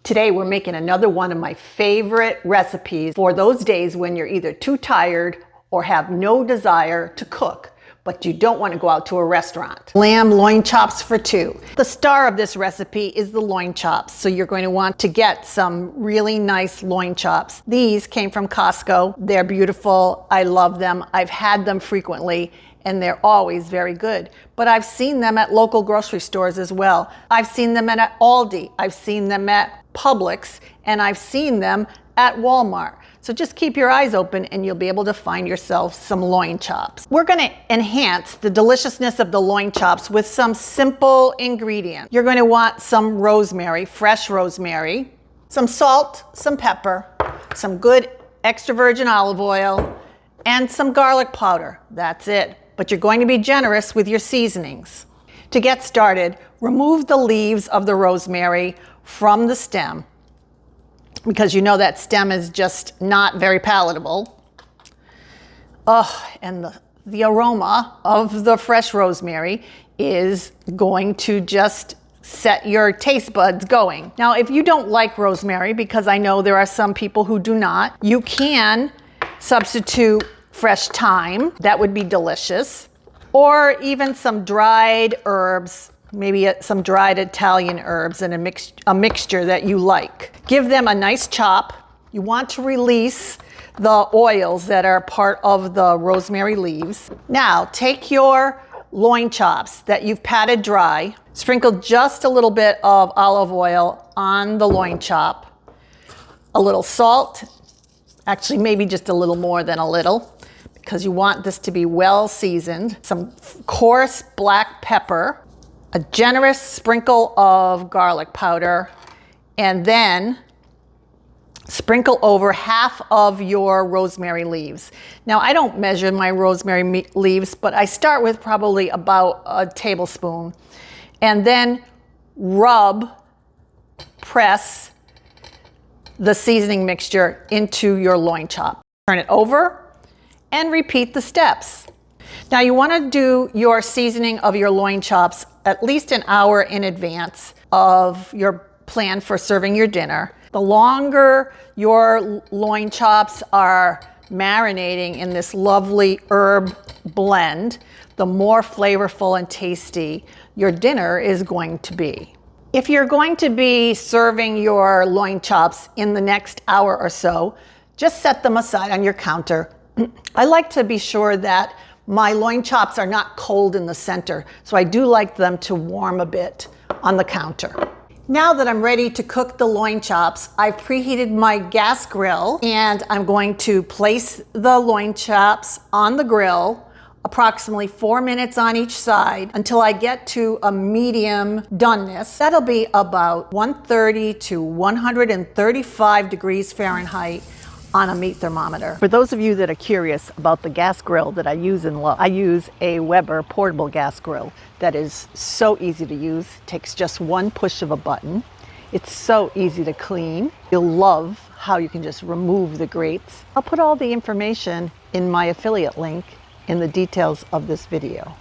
Today we're making another one of my favorite recipes for those days when you're either too tired or have no desire to cook, but you don't want to go out to a restaurant. Lamb loin chops for two. The star of this recipe is the loin chops, so you're going to want to get some really nice loin chops. These came from Costco. They're beautiful. I love them. I've had them frequently, and they're always very good. But I've seen them at local grocery stores as well. I've seen them at Aldi. I've seen them at Publix, and I've seen them at Walmart. So just keep your eyes open and you'll be able to find yourself some loin chops. We're gonna enhance the deliciousness of the loin chops with some simple ingredients. You're going to want some rosemary, fresh rosemary, some salt, some pepper, some good extra virgin olive oil, and some garlic powder. That's it. But you're going to be generous with your seasonings. To get started, remove the leaves of the rosemary from the stem, because you know that stem is just not very palatable. And the aroma of the fresh rosemary is going to just set your taste buds going. Now, if you don't like rosemary, because I know there are some people who do not, you can substitute fresh thyme. That would be delicious. Or even some dried herbs, maybe some dried Italian herbs and a mixture that you like. Give them a nice chop. You want to release the oils that are part of the rosemary leaves. Now take your loin chops that you've patted dry, sprinkle just a little bit of olive oil on the loin chop, a little salt, actually maybe just a little more than a little, because you want this to be well seasoned, some coarse black pepper, a generous sprinkle of garlic powder, and then sprinkle over half of your rosemary leaves. Now, I don't measure my rosemary leaves, but I start with probably about a tablespoon, and then press the seasoning mixture into your loin chop. Turn it over and repeat the steps. Now, you want to do your seasoning of your loin chops at least an hour in advance of your plan for serving your dinner. The longer your loin chops are marinating in this lovely herb blend, the more flavorful and tasty your dinner is going to be. If you're going to be serving your loin chops in the next hour or so, just set them aside on your counter. I like to be sure that my loin chops are not cold in the center, so I do like them to warm a bit on the counter. Now that I'm ready to cook the loin chops, I've preheated my gas grill, and I'm going to place the loin chops on the grill approximately 4 minutes on each side until I get to a medium doneness. That'll be about 130 to 135 degrees Fahrenheit on a meat thermometer. For those of you that are curious about the gas grill that I use and love, I use a Weber portable gas grill that is so easy to use. It takes just one push of a button. It's so easy to clean. You'll love how you can just remove the grates. I'll put all the information in my affiliate link in the details of this video.